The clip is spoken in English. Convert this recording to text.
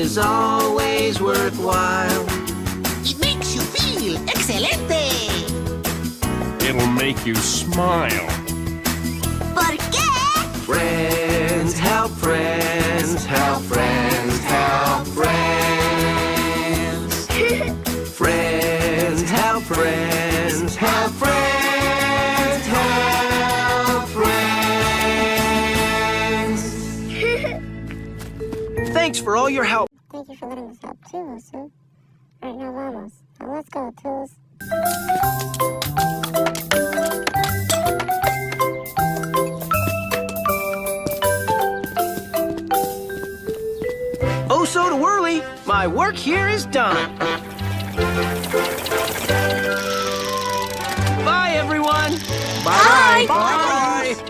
is always worthwhile. It makes you feel excelente. It'll make you smile. ¿Por qué? Friends help friends help friends help friends. Friends help friends help friends help friends. Thanks for all your help. Thank you for letting us help too, Sue. All right, now vamos. Now let's go, Tools. Oh, so twirly, my work here is done. Bye, everyone. Bye. Bye.